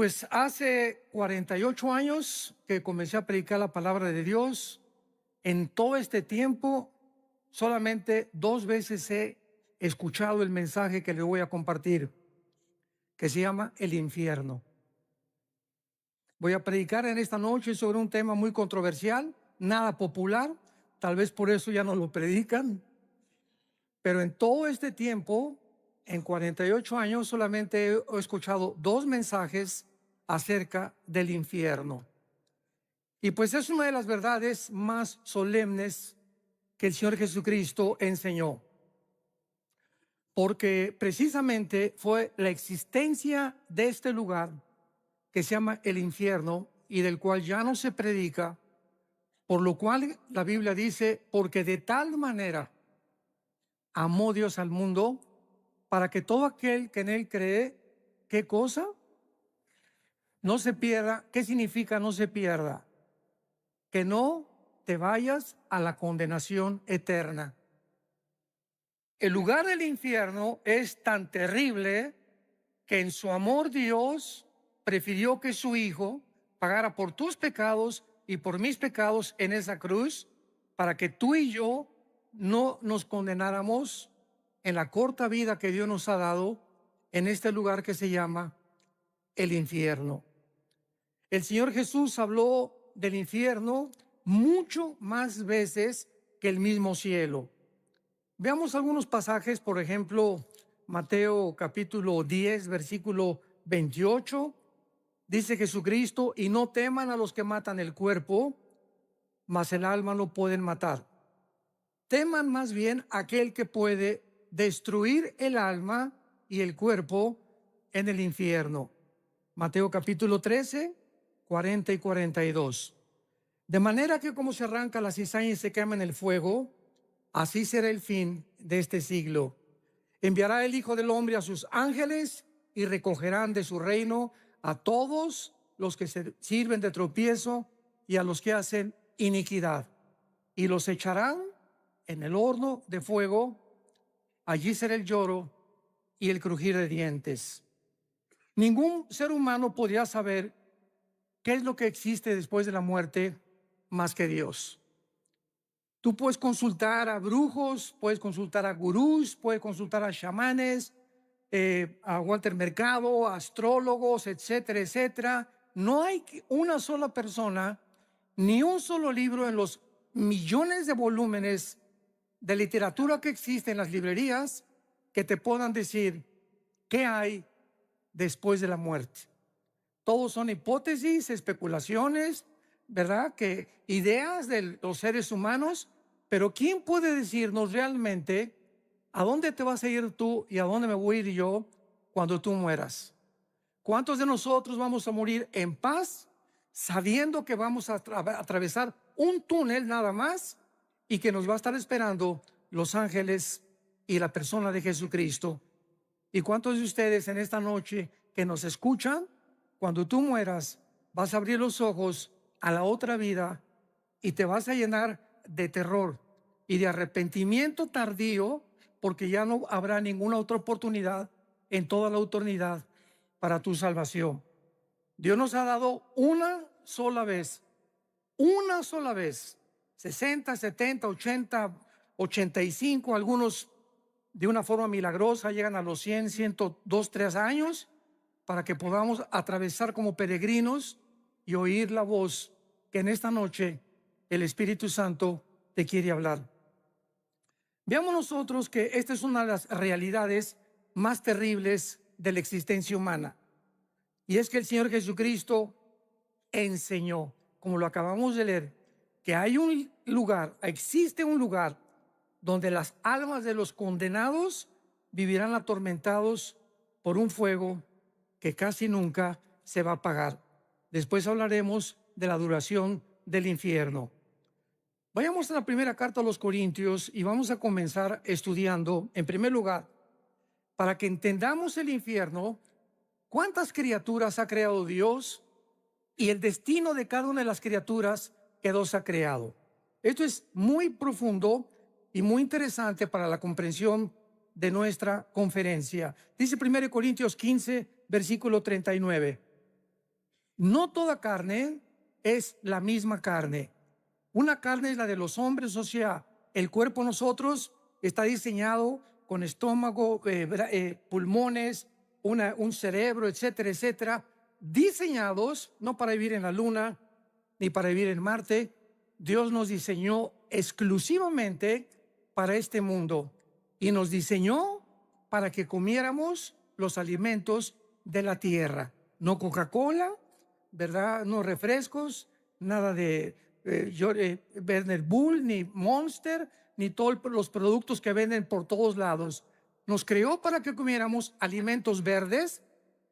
Pues hace 48 años que comencé a predicar la palabra de Dios. En todo este tiempo, solamente 2 veces he escuchado el mensaje que le voy a compartir, que se llama el infierno. Voy a predicar en esta noche sobre un tema muy controversial, nada popular, tal vez por eso ya no lo predican, pero en todo este tiempo, en 48 años, solamente he escuchado 2 mensajes acerca del infierno. Y pues es una de las verdades más solemnes que el Señor Jesucristo enseñó, porque precisamente fue la existencia de este lugar que se llama el infierno y del cual ya no se predica, por lo cual la Biblia dice, porque de tal manera amó Dios al mundo, para que todo aquel que en él cree, ¿qué cosa? No se pierda. ¿Qué significa no se pierda? Que no te vayas a la condenación eterna. El lugar del infierno es tan terrible que en su amor Dios prefirió que su Hijo pagara por tus pecados y por mis pecados en esa cruz, para que tú y yo no nos condenáramos en la corta vida que Dios nos ha dado en este lugar que se llama el infierno. El Señor Jesús habló del infierno mucho más veces que el mismo cielo. Veamos algunos pasajes, por ejemplo, Mateo capítulo 10, versículo 28, dice Jesucristo, y no teman a los que matan el cuerpo, mas el alma no pueden matar. Teman más bien a aquel que puede destruir el alma y el cuerpo en el infierno. Mateo capítulo 13, 40 y 42. De manera que como se arranca la cizaña y se quema en el fuego, así será el fin de este siglo. Enviará el Hijo del Hombre a sus ángeles y recogerán de su reino a todos los que se sirven de tropiezo y a los que hacen iniquidad, y los echarán en el horno de fuego. Allí será el lloro y el crujir de dientes. Ningún ser humano podría saber qué es lo que existe después de la muerte más que Dios. Tú puedes consultar a brujos, puedes consultar a gurús, puedes consultar a chamanes, a Walter Mercado, a astrólogos, etcétera, etcétera. No hay una sola persona, ni un solo libro en los millones de volúmenes de literatura que existe en las librerías que te puedan decir qué hay después de la muerte. Todos son hipótesis, especulaciones, ¿verdad? Que ideas de los seres humanos, pero ¿quién puede decirnos realmente a dónde te vas a ir tú y a dónde me voy a ir yo cuando tú mueras? ¿Cuántos de nosotros vamos a morir en paz, sabiendo que vamos a atravesar un túnel nada más y que nos va a estar esperando los ángeles y la persona de Jesucristo? ¿Y cuántos de ustedes en esta noche que nos escuchan, cuando tú mueras, vas a abrir los ojos a la otra vida y te vas a llenar de terror y de arrepentimiento tardío, porque ya no habrá ninguna otra oportunidad en toda la eternidad para tu salvación? Dios nos ha dado una sola vez, 60, 70, 80, 85, algunos de una forma milagrosa llegan a los 100, 102, 3 años, para que podamos atravesar como peregrinos y oír la voz que en esta noche el Espíritu Santo te quiere hablar. Veamos nosotros que esta es una de las realidades más terribles de la existencia humana, y es que el Señor Jesucristo enseñó, como lo acabamos de leer, que hay un lugar, existe un lugar donde las almas de los condenados vivirán atormentados por un fuego que casi nunca se va a apagar. Después hablaremos de la duración del infierno. Vayamos a la primera carta a los Corintios y vamos a comenzar estudiando, en primer lugar, para que entendamos el infierno, cuántas criaturas ha creado Dios y el destino de cada una de las criaturas que Dios ha creado. Esto es muy profundo y muy interesante para la comprensión de nuestra conferencia. Dice 1 Corintios 15, versículo 39. No toda carne es la misma carne. Una carne es la de los hombres, o sea, el cuerpo de nosotros está diseñado con estómago, pulmones, un cerebro, etcétera, etcétera, diseñados no para vivir en la luna ni para vivir en Marte. Dios nos diseñó exclusivamente para este mundo y nos diseñó para que comiéramos los alimentos de la tierra. No Coca-Cola, ¿verdad? No refrescos, nada de Werner Bull, ni Monster, ni todos los productos que venden por todos lados. Nos creó para que comiéramos alimentos verdes,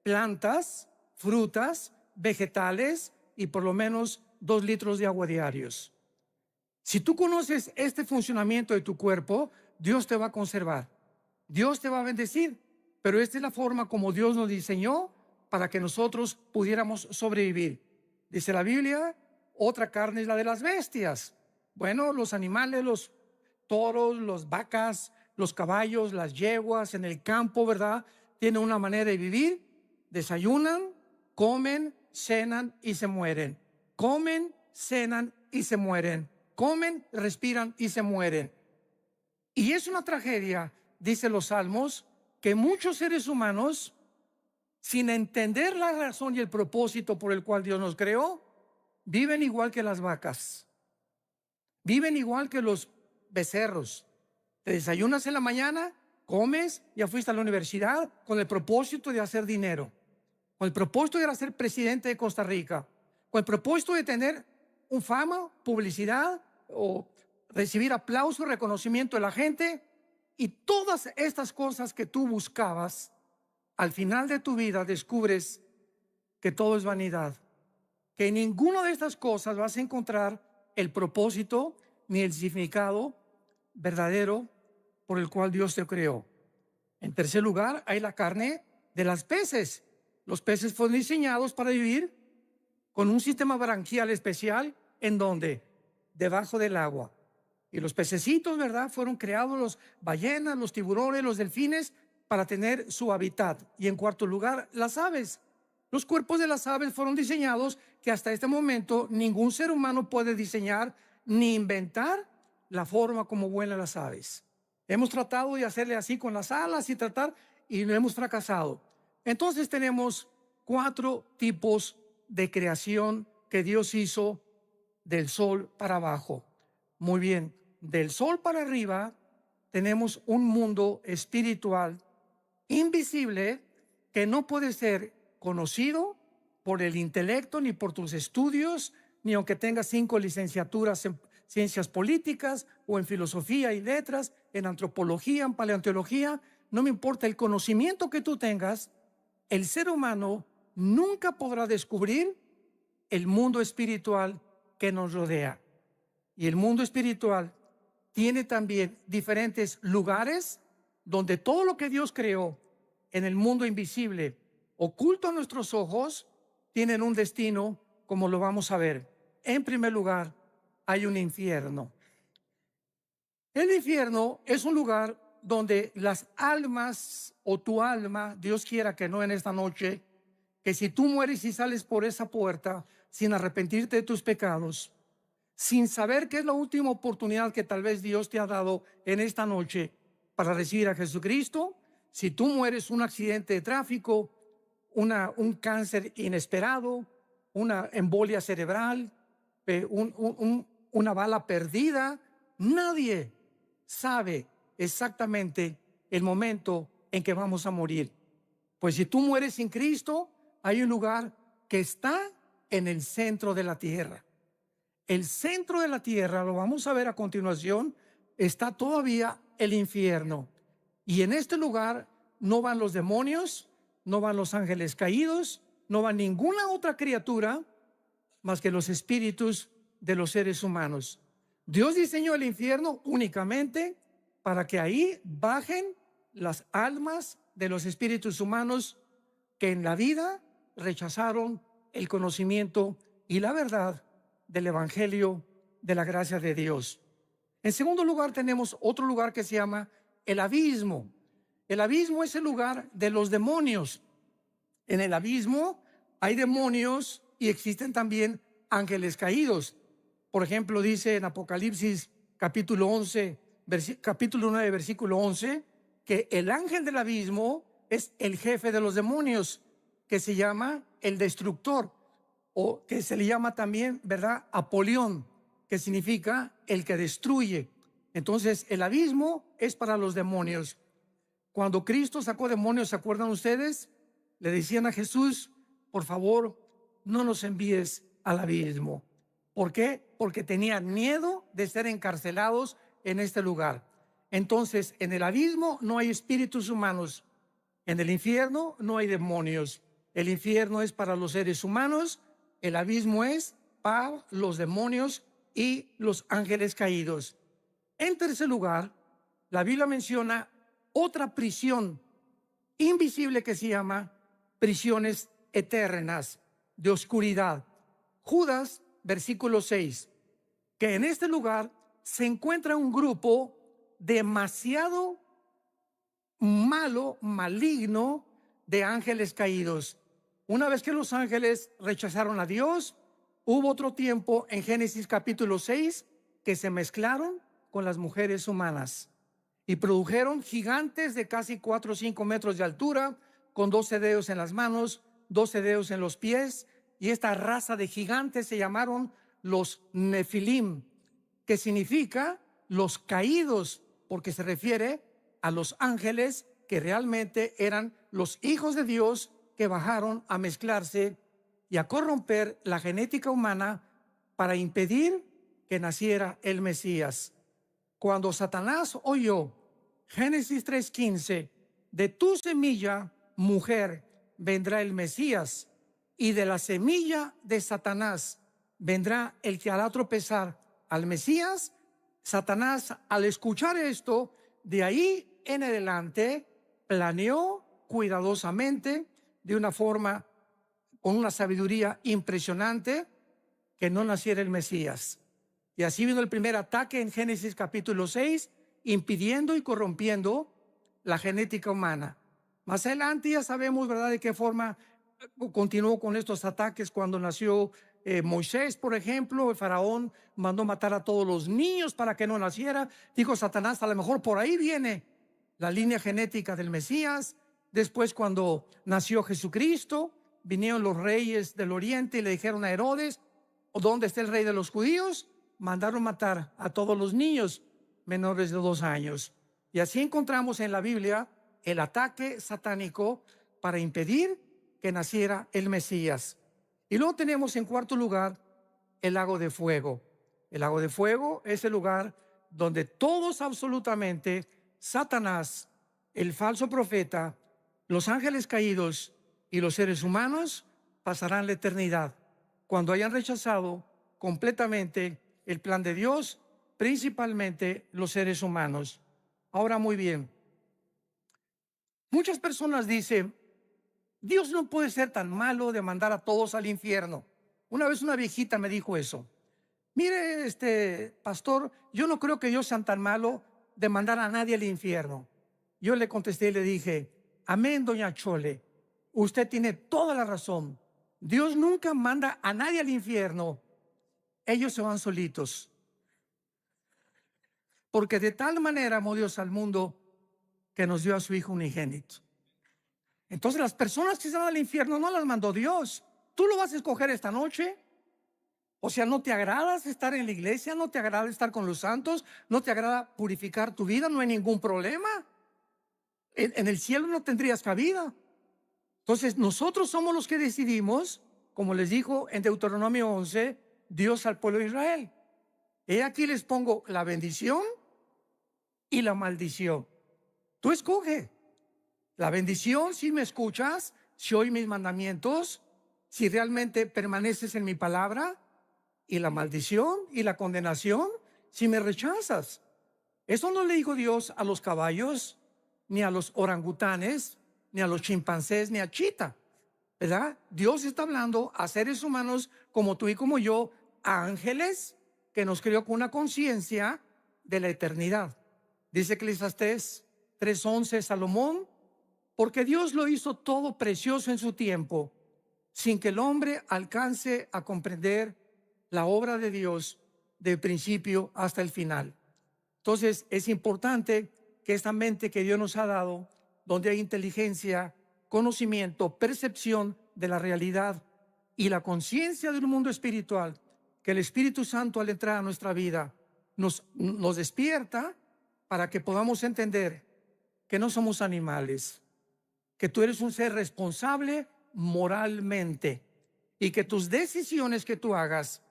plantas, frutas, vegetales y por lo menos 2 litros de agua diarios. Si tú conoces este funcionamiento de tu cuerpo, Dios te va a conservar, Dios te va a bendecir, pero esta es la forma como Dios nos diseñó para que nosotros pudiéramos sobrevivir. Dice la Biblia, otra carne es la de las bestias. Bueno, los animales, los toros, las vacas, los caballos, las yeguas en el campo, ¿verdad? Tienen una manera de vivir, desayunan, comen, cenan y se mueren. Comen, cenan y se mueren. Comen, respiran y se mueren. Y es una tragedia, dicen los salmos, que muchos seres humanos, sin entender la razón y el propósito por el cual Dios nos creó, viven igual que las vacas, viven igual que los becerros. Te desayunas en la mañana, comes, ya fuiste a la universidad con el propósito de hacer dinero, con el propósito de ser presidente de Costa Rica, con el propósito de tener un fama, publicidad o recibir aplauso, reconocimiento de la gente. Y todas estas cosas que tú buscabas, al final de tu vida descubres que todo es vanidad, que en ninguna de estas cosas vas a encontrar el propósito ni el significado verdadero por el cual Dios te creó. En tercer lugar, hay la carne de las peces. Los peces fueron diseñados para vivir con un sistema branquial especial, en donde debajo del agua. Y los pececitos, ¿verdad? Fueron creados, los ballenas, los tiburones, los delfines, para tener su hábitat. Y en cuarto lugar, las aves. Los cuerpos de las aves fueron diseñados que hasta este momento ningún ser humano puede diseñar ni inventar la forma como vuelan las aves. Hemos tratado de hacerle así con las alas y no hemos fracasado. Entonces tenemos 4 tipos de creación que Dios hizo del sol para abajo. Muy bien, del sol para arriba tenemos un mundo espiritual invisible que no puede ser conocido por el intelecto, ni por tus estudios, ni aunque tengas 5 licenciaturas en ciencias políticas o en filosofía y letras, en antropología, en paleontología. No me importa el conocimiento que tú tengas, el ser humano nunca podrá descubrir el mundo espiritual que nos rodea. Y el mundo espiritual tiene también diferentes lugares donde todo lo que Dios creó en el mundo invisible, oculto a nuestros ojos, tienen un destino, como lo vamos a ver. En primer lugar, hay un infierno. El infierno es un lugar donde las almas o tu alma, Dios quiera que no en esta noche, que si tú mueres y sales por esa puerta sin arrepentirte de tus pecados, sin saber que es la última oportunidad que tal vez Dios te ha dado en esta noche para recibir a Jesucristo, si tú mueres un accidente de tráfico, un cáncer inesperado, una embolia cerebral, una bala perdida, nadie sabe exactamente el momento en que vamos a morir. Pues si tú mueres sin Cristo, hay un lugar que está en el centro de la tierra. El centro de la tierra, lo vamos a ver a continuación, está todavía el infierno. Y en este lugar no van los demonios, no van los ángeles caídos, no va ninguna otra criatura más que los espíritus de los seres humanos. Dios diseñó el infierno únicamente para que ahí bajen las almas de los espíritus humanos que en la vida rechazaron el conocimiento y la verdad del evangelio de la gracia de Dios. En segundo lugar, tenemos otro lugar que se llama el abismo. El abismo es el lugar de los demonios. En el abismo hay demonios y existen también ángeles caídos. Por ejemplo, dice en Apocalipsis capítulo 11, capítulo 9, versículo 11, que el ángel del abismo es el jefe de los demonios, que se llama el destructor, o que se le llama también, ¿verdad?, Apolión, que significa el que destruye. Entonces, el abismo es para los demonios. Cuando Cristo sacó demonios, ¿se acuerdan ustedes? Le decían a Jesús: por favor, no nos envíes al abismo. ¿Por qué? Porque tenían miedo de ser encarcelados en este lugar. Entonces, en el abismo no hay espíritus humanos. En el infierno no hay demonios. El infierno es para los seres humanos. El abismo es para los demonios y los ángeles caídos. En tercer lugar, la Biblia menciona otra prisión invisible que se llama prisiones eternas de oscuridad. Judas, versículo 6, que en este lugar se encuentra un grupo demasiado malo, maligno, de ángeles caídos. Una vez que los ángeles rechazaron a Dios, hubo otro tiempo en Génesis capítulo 6 que se mezclaron con las mujeres humanas y produjeron gigantes de casi 4 o 5 metros de altura, con 12 dedos en las manos, 12 dedos en los pies, y esta raza de gigantes se llamaron los Nefilim, que significa los caídos, porque se refiere a los ángeles que realmente eran los hijos de Dios que bajaron a mezclarse y a corromper la genética humana para impedir que naciera el Mesías. Cuando Satanás oyó Génesis 3:15, de tu semilla, mujer, vendrá el Mesías, y de la semilla de Satanás vendrá el que hará tropezar al Mesías, Satanás, al escuchar esto, de ahí en adelante, planeó cuidadosamente, de una forma, con una sabiduría impresionante, que no naciera el Mesías. Y así vino el primer ataque en Génesis capítulo 6, impidiendo y corrompiendo la genética humana. Más adelante ya sabemos, ¿verdad?, de qué forma continuó con estos ataques cuando nació Moisés, por ejemplo. El faraón mandó matar a todos los niños para que no naciera. Dijo Satanás: a lo mejor por ahí viene la línea genética del Mesías. Después, cuando nació Jesucristo, vinieron los reyes del oriente y le dijeron a Herodes: ¿dónde está el rey de los judíos? Mandaron matar a todos los niños menores de 2 años. Y así encontramos en la Biblia el ataque satánico para impedir que naciera el Mesías. Y luego tenemos en cuarto lugar el lago de fuego. El lago de fuego es el lugar donde todos, absolutamente, Satanás, el falso profeta, los ángeles caídos y los seres humanos pasarán la eternidad cuando hayan rechazado completamente el plan de Dios, principalmente los seres humanos. Ahora, muy bien, muchas personas dicen: Dios no puede ser tan malo de mandar a todos al infierno. Una vez una viejita me dijo eso. Mire, pastor, yo no creo que Dios sea tan malo de mandar a nadie al infierno. Yo le contesté y le dije: amén, doña Chole, usted tiene toda la razón. Dios nunca manda a nadie al infierno. Ellos se van solitos. Porque de tal manera amó Dios al mundo que nos dio a su Hijo unigénito. Entonces, las personas que se van al infierno no las mandó Dios. ¿Tú lo vas a escoger esta noche? O sea, ¿no te agrada estar en la iglesia? ¿No te agrada estar con los santos? ¿No te agrada purificar tu vida? No hay ningún problema. En el cielo no tendrías cabida. Entonces, nosotros somos los que decidimos, como les dijo en Deuteronomio 11, Dios al pueblo de Israel: he aquí les pongo la bendición y la maldición. Tú escoge. La bendición, si me escuchas, si oyes mis mandamientos, si realmente permaneces en mi palabra, y la maldición y la condenación, si me rechazas. Eso no le dijo Dios a los caballos, ni a los orangutanes, ni a los chimpancés, ni a chita, ¿verdad? Dios está hablando a seres humanos como tú y como yo, a ángeles que nos creó con una conciencia de la eternidad. Dice Eclesiastés 3:11, Salomón: porque Dios lo hizo todo precioso en su tiempo. sin que el hombre alcance a comprender la obra de Dios del principio hasta el final. Entonces es importante que esta mente que Dios nos ha dado, donde hay inteligencia, conocimiento, percepción de la realidad y la conciencia del mundo espiritual, que el Espíritu Santo al entrar a nuestra vida nos despierta para que podamos entender que no somos animales, que tú eres un ser responsable moralmente y que tus decisiones que tú hagas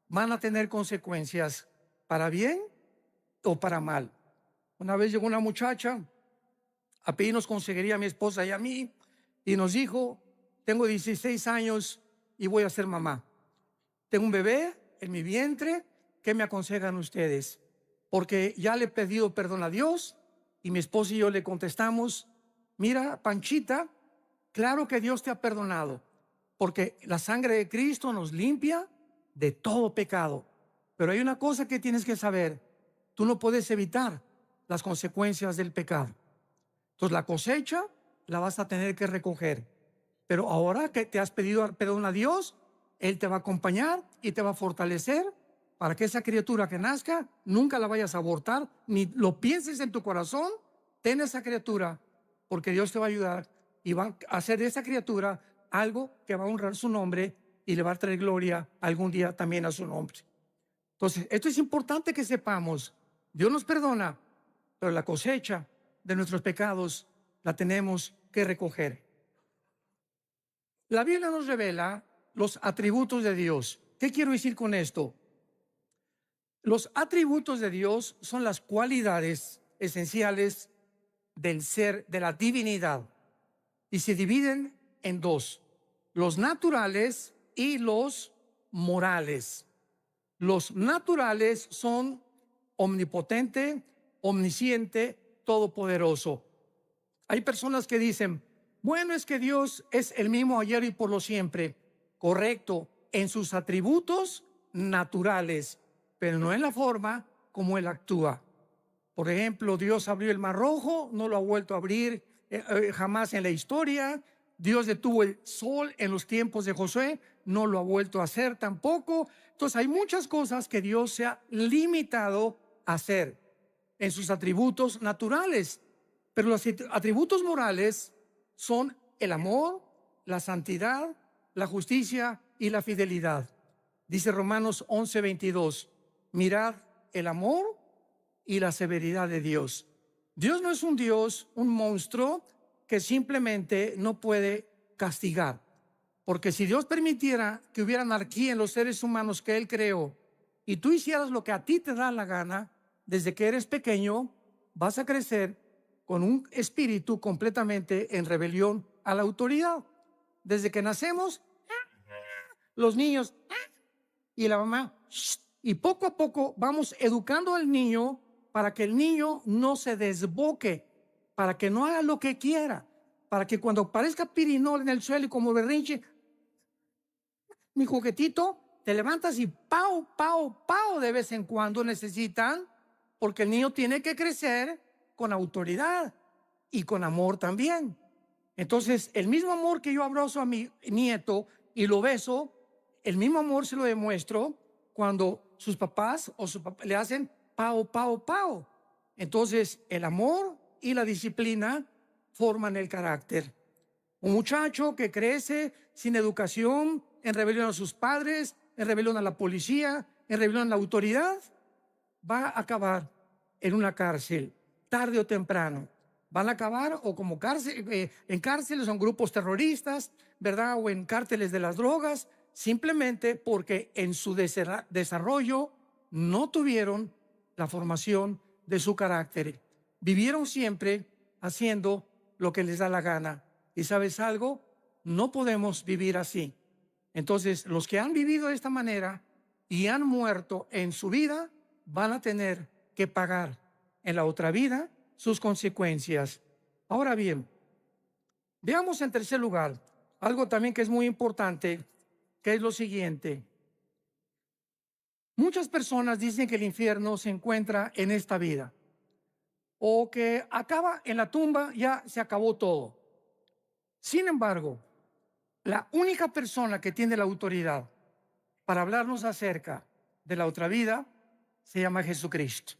van a tener consecuencias para bien o para mal. Una vez llegó una muchacha a pedirnos consejería a mi esposa y a mí y nos dijo: tengo 16 años y voy a ser mamá. Tengo un bebé en mi vientre. ¿Qué me aconsejan ustedes? Porque ya le he pedido perdón a Dios y mi esposa y yo le contestamos: mira, Panchita, claro que Dios te ha perdonado, porque la sangre de Cristo nos limpia de todo pecado. Pero hay una cosa que tienes que saber: tú no puedes evitar las consecuencias del pecado. Entonces la cosecha la vas a tener que recoger. Pero ahora que te has pedido perdón a Dios, Él te va a acompañar y te va a fortalecer para que esa criatura que nazca nunca la vayas a abortar, ni lo pienses en tu corazón. Ten esa criatura, porque Dios te va a ayudar y va a hacer de esa criatura algo que va a honrar su nombre y le va a traer gloria algún día también a su nombre. Entonces, esto es importante que sepamos. Dios nos perdona, pero la cosecha de nuestros pecados la tenemos que recoger. La Biblia nos revela los atributos de Dios. ¿Qué quiero decir con esto? Los atributos de Dios son las cualidades esenciales del ser, de la divinidad, y se dividen en dos: los naturales y los morales. Los naturales son omnipotente, omnisciente, todopoderoso. Hay personas que dicen: bueno, es que Dios es el mismo ayer y por lo siempre. Correcto, en sus atributos naturales, pero no en la forma como Él actúa. Por ejemplo, Dios abrió el Mar Rojo, no lo ha vuelto a abrir jamás en la historia. Dios detuvo el sol en los tiempos de Josué, no lo ha vuelto a hacer tampoco. Entonces hay muchas cosas que Dios se ha limitado a hacer en sus atributos naturales. Pero los atributos morales son el amor, la santidad, la justicia y la fidelidad. Dice Romanos 11:22, mirad el amor y la severidad de Dios. Dios no es un Dios, un monstruo que simplemente no puede castigar. Porque si Dios permitiera que hubiera anarquía en los seres humanos que Él creó y tú hicieras lo que a ti te da la gana, desde que eres pequeño vas a crecer con un espíritu completamente en rebelión a la autoridad. Desde que nacemos, los niños y la mamá, y poco a poco vamos educando al niño para que el niño no se desboque, para que no haga lo que quiera, para que cuando aparezca pirinol en el suelo y como berrinche, mi juguetito, te levantas y pau, pau, pau de vez en cuando necesitan, porque el niño tiene que crecer con autoridad y con amor también. Entonces, el mismo amor que yo abrazo a mi nieto y lo beso, el mismo amor se lo demuestro cuando sus papás o su papá le hacen pao, pao, pao. Entonces, el amor y la disciplina forman el carácter. Un muchacho que crece sin educación, en rebelión a sus padres, en rebelión a la policía, en rebelión a la autoridad, va a acabar en una cárcel, tarde o temprano. Van a acabar o como en cárceles o en grupos terroristas, ¿verdad? O en cárteles de las drogas, simplemente porque en su desarrollo no tuvieron la formación de su carácter. Vivieron siempre haciendo lo que les da la gana. ¿Y sabes algo? No podemos vivir así. Entonces, los que han vivido de esta manera y han muerto en su vida, van a tener que pagar en la otra vida sus consecuencias. Ahora bien, veamos en tercer lugar algo también que es muy importante, que es lo siguiente. Muchas personas dicen que el infierno se encuentra en esta vida o que acaba en la tumba, ya se acabó todo. Sin embargo, La única persona que tiene la autoridad para hablarnos acerca de la otra vida se llama Jesucristo.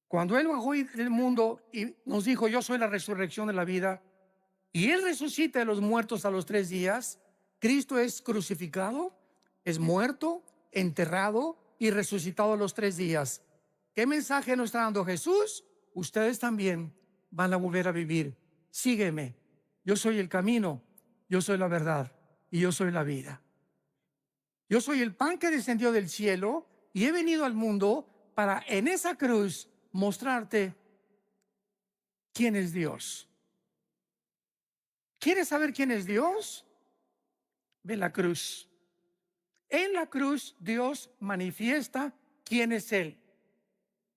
Cuando Él bajó del mundo y nos dijo, yo soy la resurrección de la vida, y Él resucita de los muertos a los 3 días, Cristo es crucificado, es muerto, enterrado y resucitado a los 3 días. ¿Qué mensaje nos está dando Jesús? Ustedes también van a volver a vivir. Sígueme. Yo soy el camino, yo soy la verdad y yo soy la vida. Yo soy el pan que descendió del cielo y he venido al mundo para en esa cruz mostrarte quién es Dios. ¿Quieres saber quién es Dios? Ve la cruz. En la cruz Dios manifiesta quién es Él.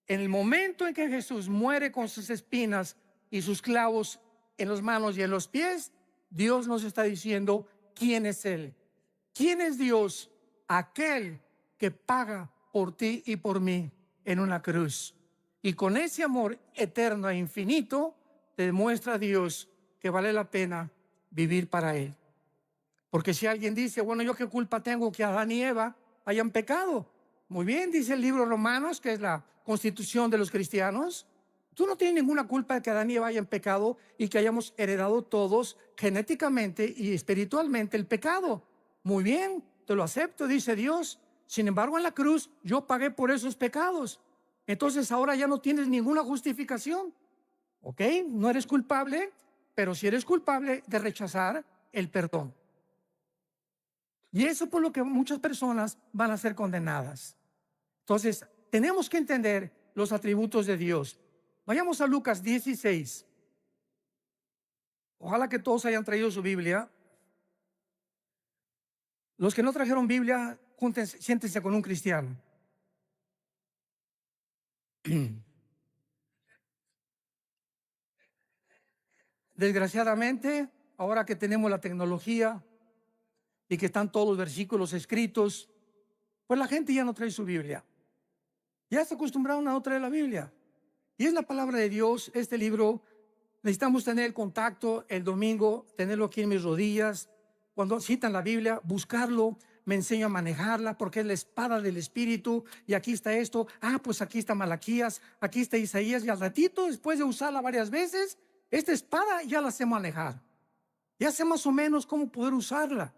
En el momento en que Jesús muere con sus espinas y sus clavos en las manos y en los pies, Dios nos está diciendo quién es Él. ¿Quién es Dios? Aquel que paga por ti y por mí en una cruz. Y con ese amor eterno e infinito, te demuestra a Dios que vale la pena vivir para Él. Porque si alguien dice, bueno, ¿yo qué culpa tengo que Adán y Eva hayan pecado? Muy bien, dice el libro Romanos, que es la constitución de los cristianos. Tú no tienes ninguna culpa de que Adán y Eva hayan pecado y que hayamos heredado todos genéticamente y espiritualmente el pecado. Muy bien, te lo acepto, dice Dios. Sin embargo, en la cruz yo pagué por esos pecados. Entonces ahora ya no tienes ninguna justificación. ¿Ok? No eres culpable, pero sí eres culpable de rechazar el perdón. Y eso por lo que muchas personas van a ser condenadas. Entonces, tenemos que entender los atributos de Dios. Vayamos a Lucas 16. Ojalá que todos hayan traído su Biblia. Los que no trajeron Biblia, siéntense con un cristiano. Desgraciadamente, ahora que tenemos la tecnología y que están todos los versículos escritos, pues la gente ya no trae su Biblia. Ya se acostumbraron a no traer la Biblia. Y es la palabra de Dios, este libro. Necesitamos tener el contacto el domingo, tenerlo aquí en mis rodillas. Cuando citan la Biblia, buscarlo, me enseño a manejarla porque es la espada del Espíritu. Y aquí está esto, pues aquí está Malaquías, aquí está Isaías. Y al ratito, después de usarla varias veces, esta espada ya la sé manejar. Ya sé más o menos cómo poder usarla.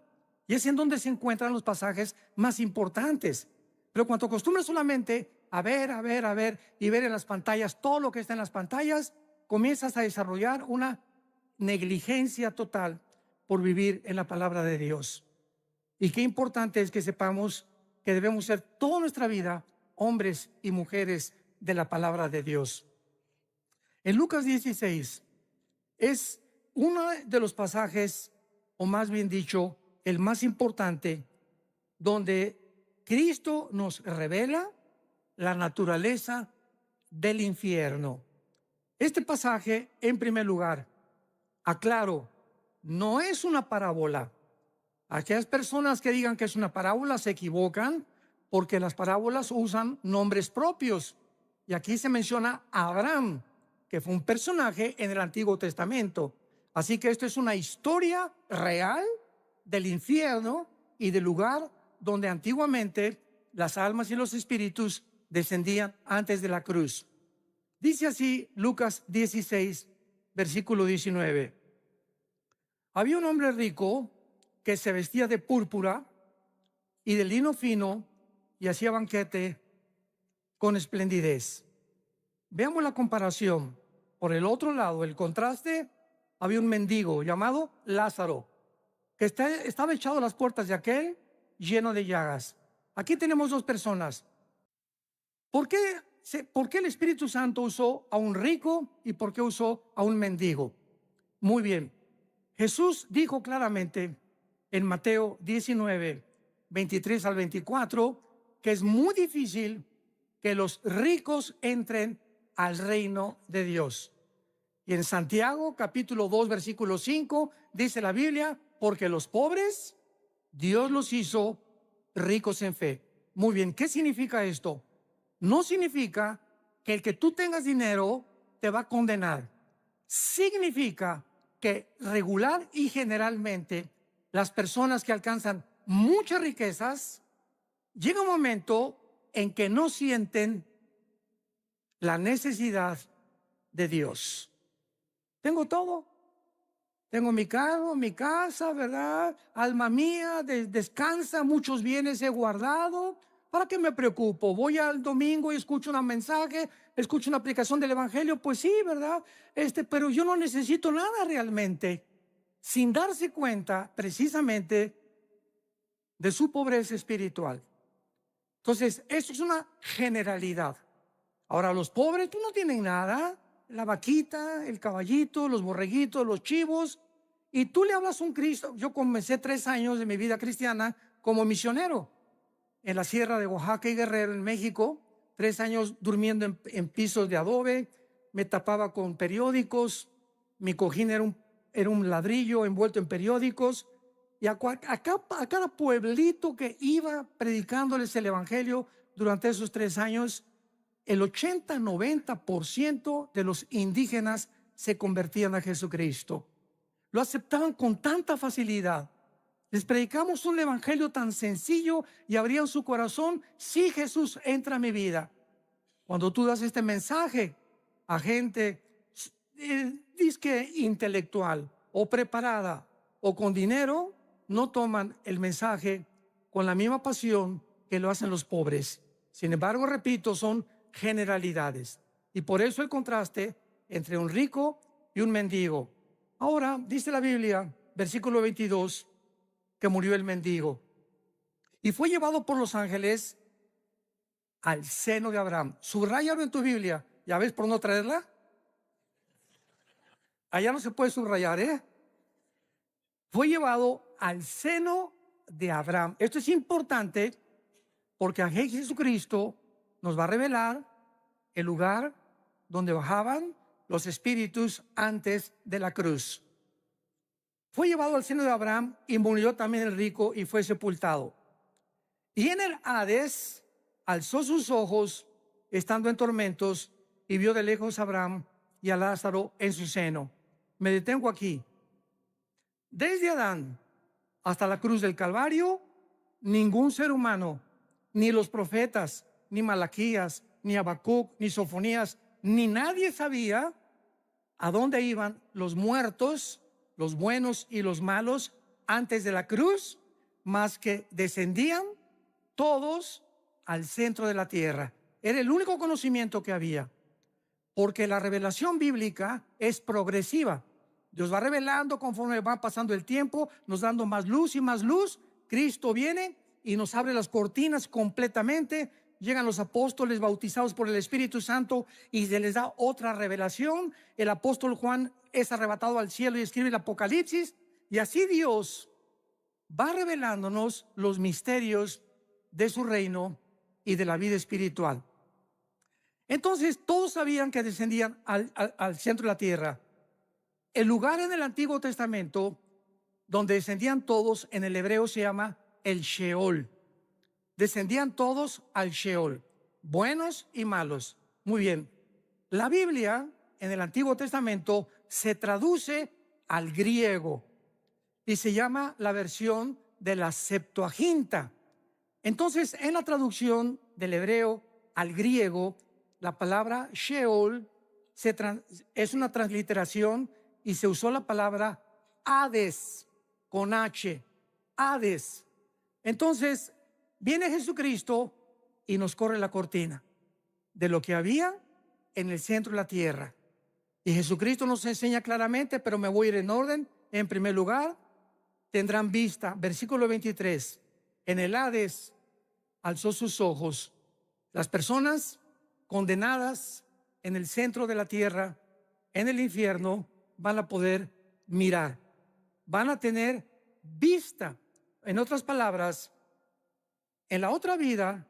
Y es en donde se encuentran los pasajes más importantes. Pero cuando acostumbras solamente a ver y ver en las pantallas todo lo que está en las pantallas, comienzas a desarrollar una negligencia total por vivir en la palabra de Dios. Y qué importante es que sepamos que debemos ser toda nuestra vida hombres y mujeres de la palabra de Dios. En Lucas 16 es uno de los pasajes, o más bien dicho, el más importante, donde Cristo nos revela la naturaleza del infierno. Este pasaje, en primer lugar, aclaro, no es una parábola. Aquellas personas que digan que es una parábola se equivocan porque las parábolas usan nombres propios. Y aquí se menciona a Abraham, que fue un personaje en el Antiguo Testamento. Así que esto es una historia real del infierno y del lugar donde antiguamente las almas y los espíritus descendían antes de la cruz. Dice así Lucas 16, versículo 19. Había un hombre rico que se vestía de púrpura y de lino fino y hacía banquete con esplendidez. Veamos la comparación. Por el otro lado, el contraste, había un mendigo llamado Lázaro, que estaba echado a las puertas de aquel lleno de llagas. Aquí tenemos dos personas. ¿Por qué el Espíritu Santo usó a un rico y por qué usó a un mendigo? Muy bien. Jesús dijo claramente en Mateo 19, 23 al 24, que es muy difícil que los ricos entren al reino de Dios. Y en Santiago, capítulo 2, versículo 5, dice la Biblia, porque los pobres, Dios los hizo ricos en fe. Muy bien, ¿qué significa esto? No significa que el que tú tengas dinero te va a condenar. Significa que regular y generalmente las personas que alcanzan muchas riquezas, llega un momento en que no sienten la necesidad de Dios. Tengo todo. Tengo mi carro, mi casa, ¿verdad? Alma mía, descansa, muchos bienes he guardado. ¿Para qué me preocupo? Voy al domingo y escucho un mensaje, escucho una aplicación del Evangelio, pues sí, ¿verdad? Pero yo no necesito nada realmente, sin darse cuenta precisamente de su pobreza espiritual. Entonces, eso es una generalidad. Ahora, los pobres pues, no tienen nada. La vaquita, el caballito, los borreguitos, los chivos. Y tú le hablas a un Cristo. Yo comencé 3 años de mi vida cristiana como misionero en la sierra de Oaxaca y Guerrero, en México. 3 años durmiendo en pisos de adobe. Me tapaba con periódicos. Mi cojín era un ladrillo envuelto en periódicos. Y a cada pueblito que iba predicándoles el Evangelio durante esos 3 años, el 80-90% de los indígenas se convertían a Jesucristo. Lo aceptaban con tanta facilidad. Les predicamos un evangelio tan sencillo y abrían su corazón. Sí, Jesús, entra a mi vida. Cuando tú das este mensaje a gente disque intelectual o preparada o con dinero, no toman el mensaje con la misma pasión que lo hacen los pobres. Sin embargo, repito, son generalidades. Y por eso el contraste entre un rico y un mendigo. Ahora, dice la Biblia, versículo 22, que murió el mendigo. Y fue llevado por los ángeles al seno de Abraham. Subráyalo en tu Biblia. ¿Ya ves por no traerla? Allá no se puede subrayar, ¿eh? Fue llevado al seno de Abraham. Esto es importante porque aquí Jesucristo nos va a revelar el lugar donde bajaban los espíritus antes de la cruz. Fue llevado al seno de Abraham y murió también el rico y fue sepultado. Y en el Hades alzó sus ojos estando en tormentos y vio de lejos a Abraham y a Lázaro en su seno. Me detengo aquí. Desde Adán hasta la cruz del Calvario, ningún ser humano, ni los profetas, ni Malaquías, ni Habacuc, ni Sofonías, ni nadie sabía a dónde iban los muertos, los buenos y los malos antes de la cruz, más que descendían todos al centro de la tierra. Era el único conocimiento que había, porque la revelación bíblica es progresiva. Dios va revelando conforme va pasando el tiempo, nos dando más luz y más luz. Cristo viene y nos abre las cortinas completamente. Llegan los apóstoles bautizados por el Espíritu Santo y se les da otra revelación. El apóstol Juan es arrebatado al cielo y escribe el Apocalipsis. Y así Dios va revelándonos los misterios de su reino y de la vida espiritual. Entonces todos sabían que descendían al centro de la tierra. El lugar en el Antiguo Testamento donde descendían todos en el hebreo se llama el Sheol. Descendían todos al Sheol, buenos y malos. Muy bien. La Biblia en el Antiguo Testamento se traduce al griego y se llama la versión de la Septuaginta. Entonces, en la traducción del hebreo al griego, la palabra Sheol es una transliteración y se usó la palabra Hades con H, Hades. Entonces, viene Jesucristo y nos corre la cortina de lo que había en el centro de la tierra. Y Jesucristo nos enseña claramente, pero me voy a ir en orden. En primer lugar, tendrán vista, versículo 23, en el Hades alzó sus ojos. Las personas condenadas en el centro de la tierra, en el infierno, van a poder mirar, van a tener vista. En otras palabras, en la otra vida,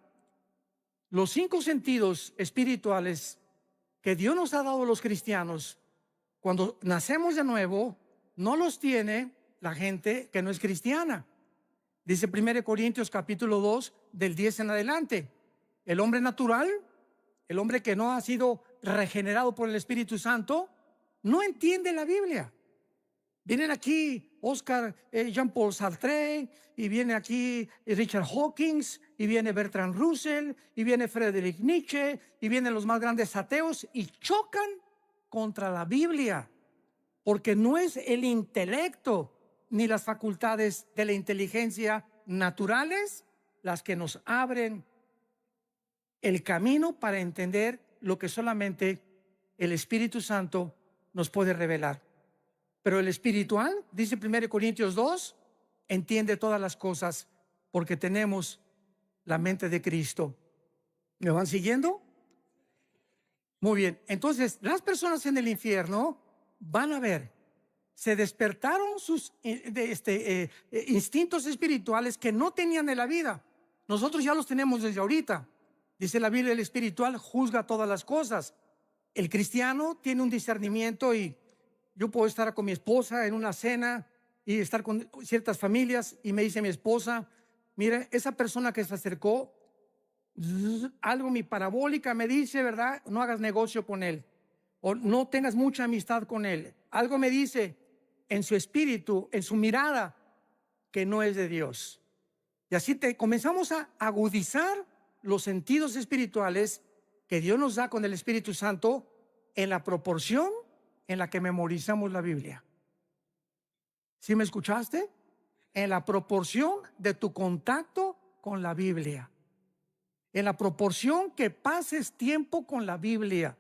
los 5 sentidos espirituales que Dios nos ha dado a los cristianos, cuando nacemos de nuevo, no los tiene la gente que no es cristiana. Dice 1 Corintios capítulo 2, del 10 en adelante. El hombre natural, el hombre que no ha sido regenerado por el Espíritu Santo, no entiende la Biblia. Vienen aquí Oscar Jean-Paul Sartre, y viene aquí Richard Hawkins, y viene Bertrand Russell, y viene Friedrich Nietzsche, y vienen los más grandes ateos, y chocan contra la Biblia, porque no es el intelecto ni las facultades de la inteligencia naturales las que nos abren el camino para entender lo que solamente el Espíritu Santo nos puede revelar. Pero el espiritual, dice 1 Corintios 2, entiende todas las cosas porque tenemos la mente de Cristo. ¿Me van siguiendo? Muy bien. Entonces, las personas en el infierno van a ver, se despertaron sus instintos espirituales que no tenían en la vida. Nosotros ya los tenemos desde ahorita. Dice la Biblia, el espiritual juzga todas las cosas. El cristiano tiene un discernimiento, y yo puedo estar con mi esposa en una cena y estar con ciertas familias, y me dice mi esposa, mire, esa persona que se acercó, algo mi parabólica me dice, ¿verdad? No hagas negocio con él, o no tengas mucha amistad con él. Algo me dice en su espíritu, en su mirada, que no es de Dios. Y así comenzamos a agudizar los sentidos espirituales que Dios nos da con el Espíritu Santo en la proporción en la que memorizamos la Biblia. ¿Sí me escuchaste? En la proporción de tu contacto con la Biblia. En la proporción que pases tiempo con la Biblia.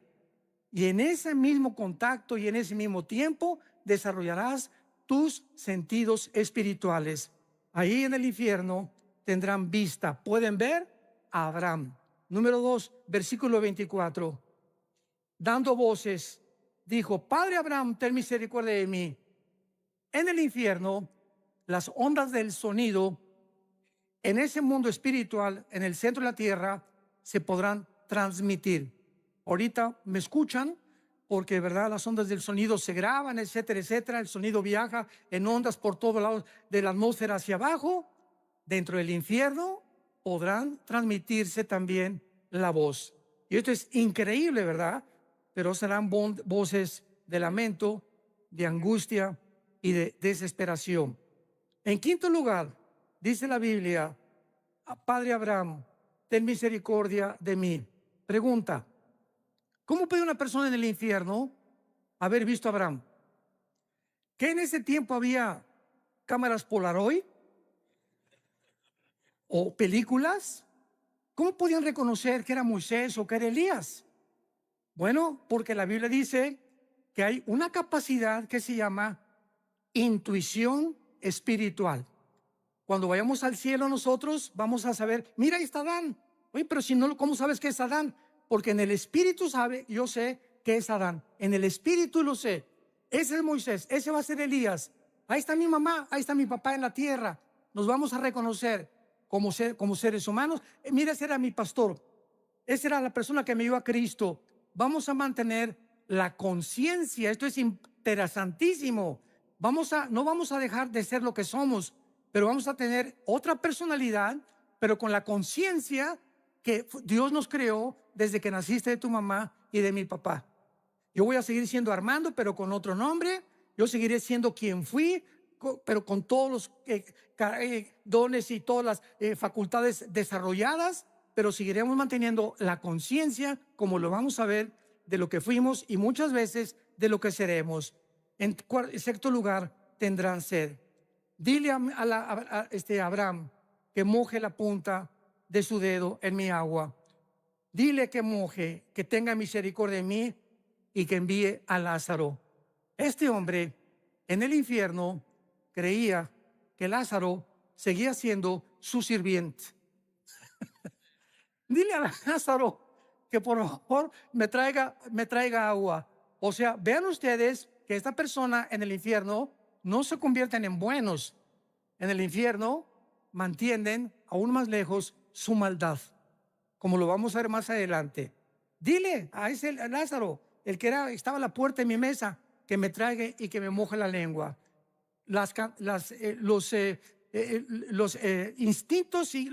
Y en ese mismo contacto y en ese mismo tiempo desarrollarás tus sentidos espirituales. Ahí en el infierno tendrán vista. Pueden ver a Abraham. Número 2, versículo 24. Dando voces, dijo, Padre Abraham, ten misericordia de mí. En el infierno, las ondas del sonido, en ese mundo espiritual, en el centro de la tierra, se podrán transmitir. Ahorita me escuchan porque, ¿verdad?, las ondas del sonido se graban, etcétera, etcétera. El sonido viaja en ondas por todos lados de la atmósfera hacia abajo. Dentro del infierno podrán transmitirse también la voz. Y esto es increíble, ¿verdad? Pero serán voces de lamento, de angustia y de desesperación. En quinto lugar, dice la Biblia, Padre Abraham, ten misericordia de mí. Pregunta, ¿cómo puede una persona en el infierno haber visto a Abraham? ¿Que en ese tiempo había cámaras Polaroid o películas? ¿Cómo podían reconocer que era Moisés o que era Elías? Bueno, porque la Biblia dice que hay una capacidad que se llama intuición espiritual. Cuando vayamos al cielo nosotros vamos a saber, mira, ahí está Adán. Oye, pero si no, ¿cómo sabes que es Adán? Porque en el espíritu sabe, yo sé que es Adán. En el espíritu lo sé. Ese es Moisés, ese va a ser Elías. Ahí está mi mamá, ahí está mi papá en la tierra. Nos vamos a reconocer como seres humanos. Mira, ese era mi pastor. Esa era la persona que me dio a Cristo. Vamos a mantener la conciencia. Esto es interesantísimo. No vamos a dejar de ser lo que somos, pero vamos a tener otra personalidad, pero con la conciencia que Dios nos creó desde que naciste de tu mamá y de mi papá. Yo voy a seguir siendo Armando, pero con otro nombre. Yo seguiré siendo quien fui, pero con todos los dones y todas las facultades desarrolladas, pero seguiremos manteniendo la conciencia, como lo vamos a ver, de lo que fuimos y muchas veces de lo que seremos. En sexto lugar, tendrán sed. Dile a Abraham que moje la punta de su dedo en mi agua. Dile que moje, que tenga misericordia de mí y que envíe a Lázaro. Este hombre en el infierno creía que Lázaro seguía siendo su sirviente. Dile a Lázaro que por favor me traiga agua. O sea, vean ustedes que esta persona en el infierno no se convierten en buenos. En el infierno mantienen aún más lejos su maldad, como lo vamos a ver más adelante. Dile a ese Lázaro, el que estaba a la puerta de mi mesa, que me traiga y que me moje la lengua. Los instintos y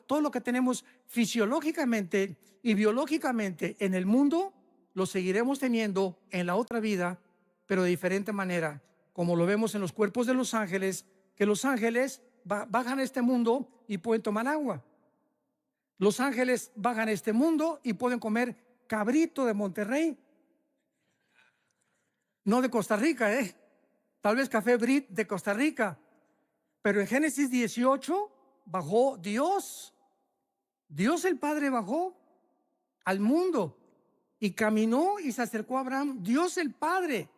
todo lo que tenemos fisiológicamente y biológicamente en el mundo, lo seguiremos teniendo en la otra vida, pero de diferente manera. como lo vemos en los cuerpos de los ángeles, que los ángeles bajan a este mundo y pueden tomar agua. Los ángeles bajan a este mundo y pueden comer cabrito de Monterrey. No de Costa Rica, tal vez café Brit de Costa Rica. Pero en Génesis 18 bajó Dios. Dios el Padre bajó al mundo y caminó y se acercó a Abraham. Dios el Padre,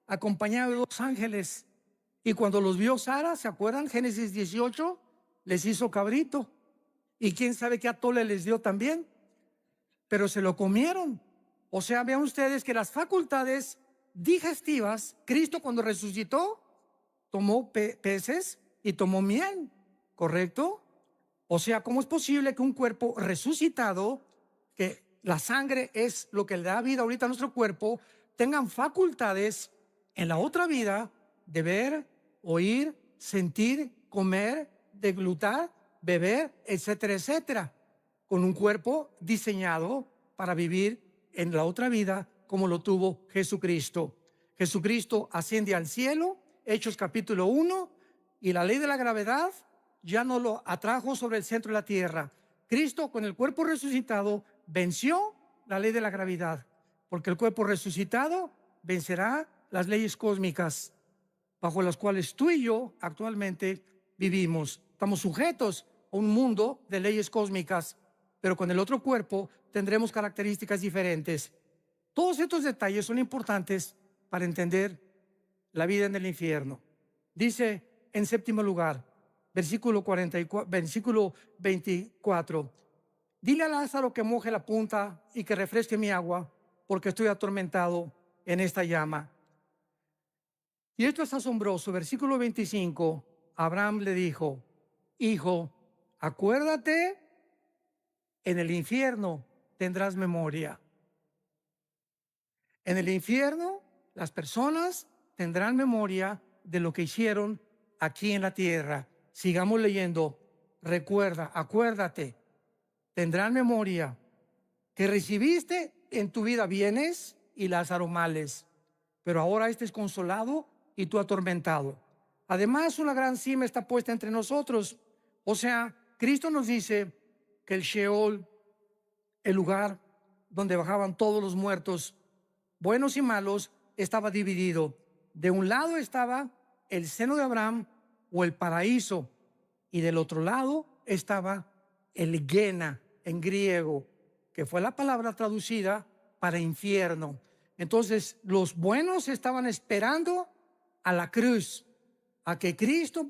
acompañado de dos ángeles. Y cuando los vio Sara, ¿se acuerdan? Génesis 18, les hizo cabrito. Y quién sabe qué atole les dio también. Pero se lo comieron. O sea, vean ustedes que las facultades digestivas, Cristo cuando resucitó, tomó peces y tomó miel, ¿correcto? O sea, ¿cómo es posible que un cuerpo resucitado, que la sangre es lo que le da vida ahorita a nuestro cuerpo, tengan facultades en la otra vida de ver, oír, sentir, comer, deglutar, beber, etcétera, etcétera, con un cuerpo diseñado para vivir en la otra vida como lo tuvo Jesucristo? Jesucristo asciende al cielo, Hechos capítulo 1, y la ley de la gravedad ya no lo atrajo sobre el centro de la tierra. Cristo con el cuerpo resucitado venció la ley de la gravedad, porque el cuerpo resucitado vencerá las leyes cósmicas bajo las cuales tú y yo actualmente vivimos. Estamos sujetos a un mundo de leyes cósmicas, pero con el otro cuerpo tendremos características diferentes. Todos estos detalles son importantes para entender la vida en el infierno. Dice en séptimo lugar, versículo 24, dile a Lázaro que moje la punta y que refresque mi agua, porque estoy atormentado en esta llama. Y esto es asombroso. Versículo 25, Abraham le dijo, hijo, acuérdate, en el infierno tendrás memoria. En el infierno las personas tendrán memoria de lo que hicieron aquí en la tierra. Sigamos leyendo. Recuerda, acuérdate, tendrán memoria que recibiste en tu vida bienes y Lázaro males, pero ahora este es consolado y tú atormentado. Además, una gran cima está puesta entre nosotros. O sea, Cristo nos dice que el Sheol, el lugar donde bajaban todos los muertos, buenos y malos, estaba dividido. De un lado estaba el seno de Abraham o el paraíso, y del otro lado estaba el Gena en griego, que fue la palabra traducida para infierno. Entonces los buenos estaban esperando a la cruz, a que Cristo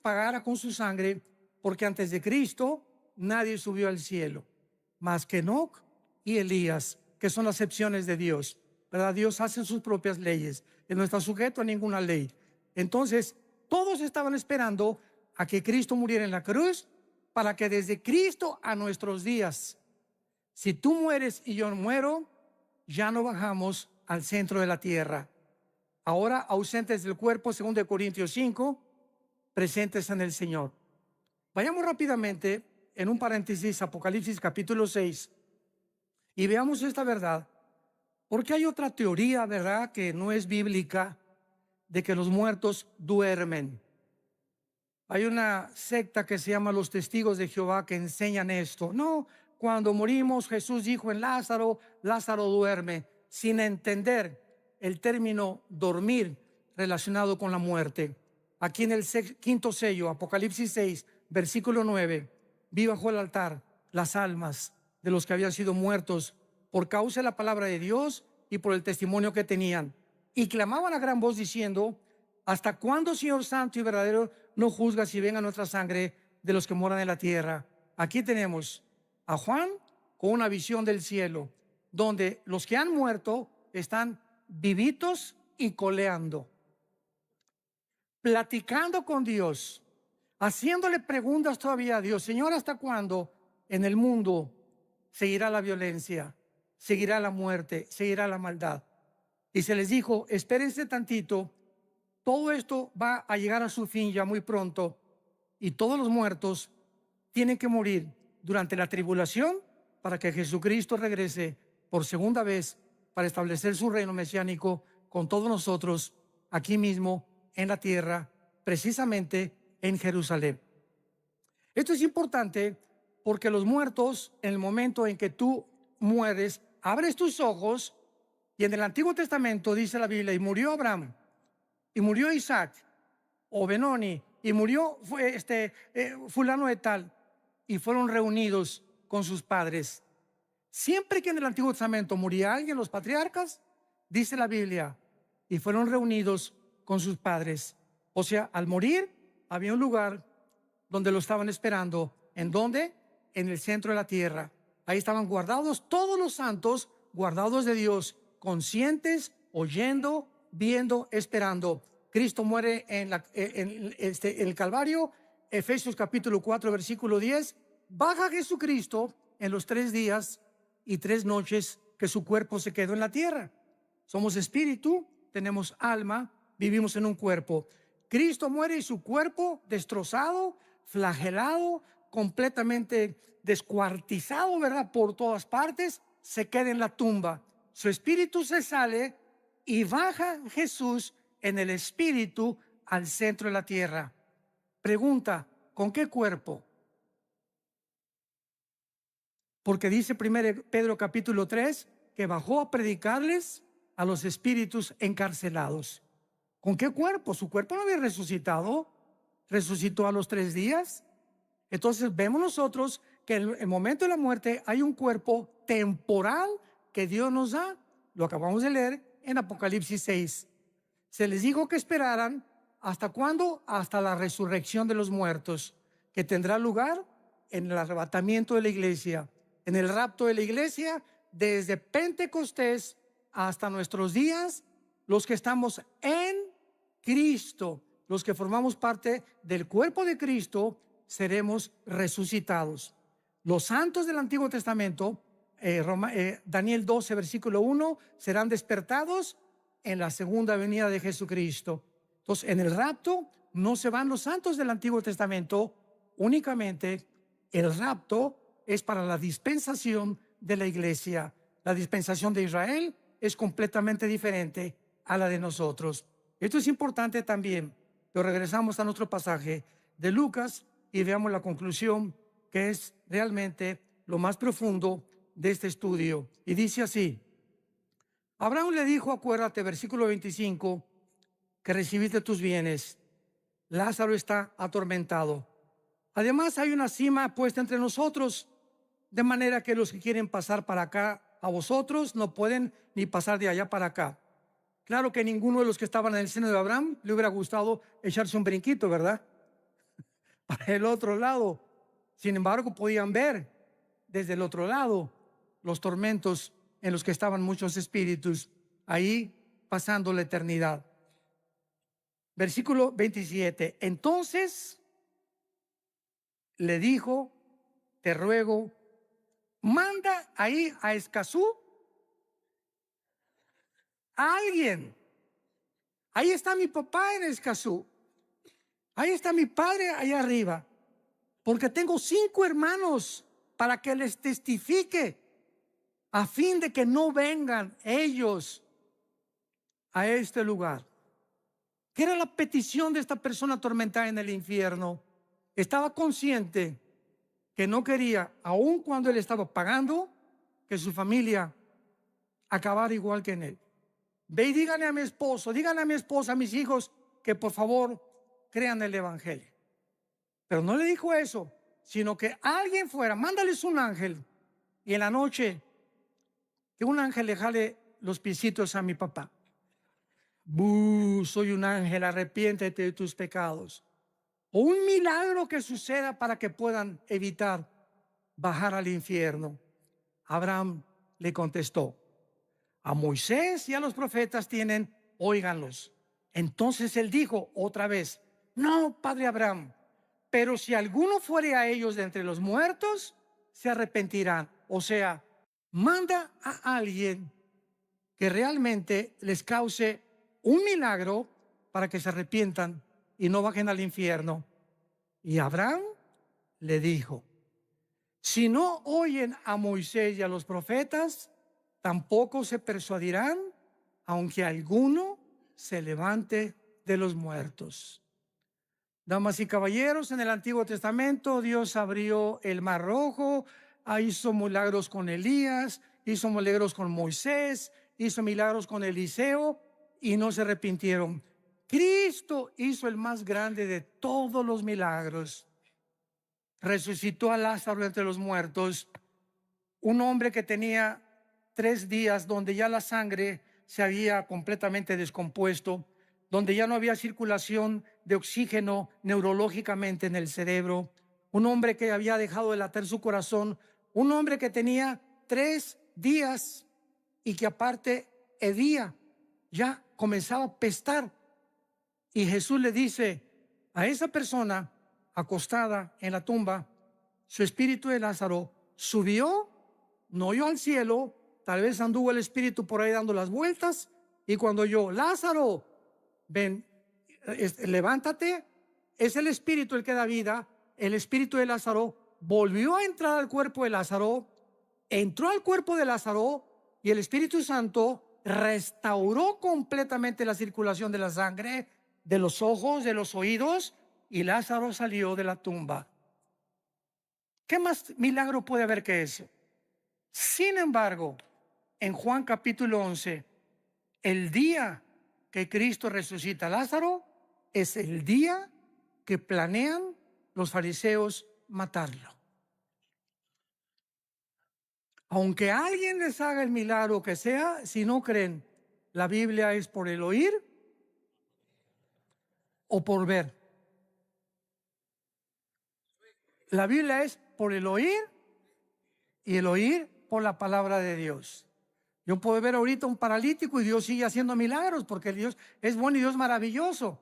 pagara con su sangre, porque antes de Cristo nadie subió al cielo, más que Enoc y Elías, que son las excepciones de Dios, ¿verdad? Dios hace sus propias leyes, Él no está sujeto a ninguna ley. Entonces todos estaban esperando a que Cristo muriera en la cruz, para que desde Cristo a nuestros días, si tú mueres y yo muero, ya no bajamos al centro de la tierra. Ahora ausentes del cuerpo, según de Corintios 5, presentes en el Señor. Vayamos rápidamente en un paréntesis, Apocalipsis capítulo 6, y veamos esta verdad, porque hay otra teoría, ¿verdad?, que no es bíblica, de que los muertos duermen. Hay una secta que se llama los Testigos de Jehová que enseñan esto. No, cuando morimos, Jesús dijo en Lázaro, Lázaro duerme, sin entender el término dormir relacionado con la muerte. Aquí en el quinto sello, Apocalipsis 6, versículo 9, vi bajo el altar las almas de los que habían sido muertos por causa de la palabra de Dios y por el testimonio que tenían. Y clamaban a gran voz diciendo, ¿hasta cuándo, Señor santo y verdadero, no juzgas y venga nuestra sangre de los que moran en la tierra? Aquí tenemos a Juan con una visión del cielo, donde los que han muerto están vivitos y coleando, platicando con Dios, haciéndole preguntas todavía a Dios. Señor, ¿hasta cuándo en el mundo seguirá la violencia, seguirá la muerte, seguirá la maldad? Y se les dijo, espérense tantito, todo esto va a llegar a su fin ya muy pronto, y todos los muertos tienen que morir durante la tribulación para que Jesucristo regrese por segunda vez para establecer su reino mesiánico con todos nosotros aquí mismo en la tierra, precisamente en Jerusalén. Esto es importante porque los muertos, en el momento en que tú mueres, abres tus ojos y en el Antiguo Testamento dice la Biblia, y murió Abraham, y murió Isaac, o Benoni, y murió fulano de tal, y fueron reunidos con sus padres. Siempre que en el Antiguo Testamento moría alguien, los patriarcas, dice la Biblia, y fueron reunidos con sus padres. O sea, al morir había un lugar donde lo estaban esperando. ¿En dónde? En el centro de la tierra. Ahí estaban guardados todos los santos, guardados de Dios, conscientes, oyendo, viendo, esperando. Cristo muere en el Calvario. Efesios capítulo 4, versículo 10. Baja Jesucristo en los 3 días y 3 noches que su cuerpo se quedó en la tierra. Somos espíritu, tenemos alma, vivimos en un cuerpo. Cristo muere y su cuerpo destrozado, flagelado, completamente descuartizado, ¿verdad? Por todas partes, se queda en la tumba. Su espíritu se sale y baja Jesús en el espíritu al centro de la tierra. Pregunta, ¿con qué cuerpo? Porque dice 1 Pedro capítulo 3 que bajó a predicarles a los espíritus encarcelados. ¿Con qué cuerpo? Su cuerpo no había resucitado. Resucitó a los 3 días. Entonces vemos nosotros que en el momento de la muerte hay un cuerpo temporal que Dios nos da. Lo acabamos de leer en Apocalipsis 6. Se les dijo que esperaran. ¿Hasta cuándo? Hasta la resurrección de los muertos, que tendrá lugar en el arrebatamiento de la iglesia, en el rapto de la iglesia, desde Pentecostés hasta nuestros días. Los que estamos en Cristo, los que formamos parte del cuerpo de Cristo, seremos resucitados. Los santos del Antiguo Testamento, Daniel 12, versículo 1, serán despertados en la segunda venida de Jesucristo. Entonces, en el rapto no se van los santos del Antiguo Testamento, únicamente el rapto es para la dispensación de la iglesia. La dispensación de Israel es completamente diferente a la de nosotros. Esto es importante también, pero regresamos a nuestro pasaje de Lucas y veamos la conclusión, que es realmente lo más profundo de este estudio. Y dice así: Abraham le dijo, acuérdate, versículo 25, que recibiste tus bienes. Lázaro está atormentado. Además hay una sima puesta entre nosotros, de manera que los que quieren pasar para acá a vosotros no pueden ni pasar de allá para acá. Claro que ninguno de los que estaban en el seno de Abraham le hubiera gustado echarse un brinquito, ¿verdad? Para el otro lado. Sin embargo, podían ver desde el otro lado los tormentos en los que estaban muchos espíritus ahí pasando la eternidad. Versículo 27. Entonces le dijo, te ruego, manda ahí a Escazú a alguien. Ahí está mi papá en Escazú. Ahí está mi padre allá arriba. Porque tengo 5 hermanos para que les testifique, a fin de que no vengan ellos a este lugar. ¿Qué era la petición de esta persona atormentada en el infierno? Estaba consciente que no quería, aun cuando él estaba pagando, que su familia acabara igual que en él. Ve y díganle a mi esposo, díganle a mi esposa, a mis hijos, que por favor crean el evangelio. Pero no le dijo eso, sino que alguien fuera, mándales un ángel, y en la noche que un ángel le jale los piecitos a mi papá. Soy un ángel, arrepiéntete de tus pecados. O un milagro que suceda para que puedan evitar bajar al infierno. Abraham le contestó, a Moisés y a los profetas tienen, óiganlos. Entonces él dijo otra vez, no, padre Abraham, pero si alguno fuere a ellos de entre los muertos, se arrepentirán. O sea, manda a alguien que realmente les cause un milagro para que se arrepientan y no bajen al infierno. Y Abraham le dijo, si no oyen a Moisés y a los profetas, tampoco se persuadirán, aunque alguno se levante de los muertos. Damas y caballeros, en el Antiguo Testamento Dios abrió el Mar Rojo, hizo milagros con Elías, hizo milagros con Moisés, hizo milagros con Eliseo y no se arrepintieron. Cristo hizo el más grande de todos los milagros. Resucitó a Lázaro entre los muertos, un hombre que tenía 3 días donde ya la sangre se había completamente descompuesto, donde ya no había circulación de oxígeno neurológicamente en el cerebro, un hombre que había dejado de latir su corazón, un hombre que tenía 3 días y que aparte hedía, ya comenzaba a pestar. Y Jesús le dice a esa persona acostada en la tumba, su espíritu de Lázaro subió, no oyó al cielo, tal vez anduvo el espíritu por ahí dando las vueltas, y cuando oyó, Lázaro, ven, levántate, es el espíritu el que da vida. El espíritu de Lázaro volvió a entrar al cuerpo de Lázaro, entró al cuerpo de Lázaro, y el Espíritu Santo restauró completamente la circulación de la sangre, de los ojos, de los oídos, y Lázaro salió de la tumba. ¿Qué más milagro puede haber que eso? Sin embargo, en Juan capítulo 11, el día que Cristo resucita a Lázaro es el día que planean los fariseos matarlo. Aunque alguien les haga el milagro que sea, si no creen, la Biblia es por el oír o por ver. La Biblia es por el oír y el oír por la palabra de Dios. Yo puedo ver ahorita un paralítico y Dios sigue haciendo milagros porque Dios es bueno y Dios es maravilloso.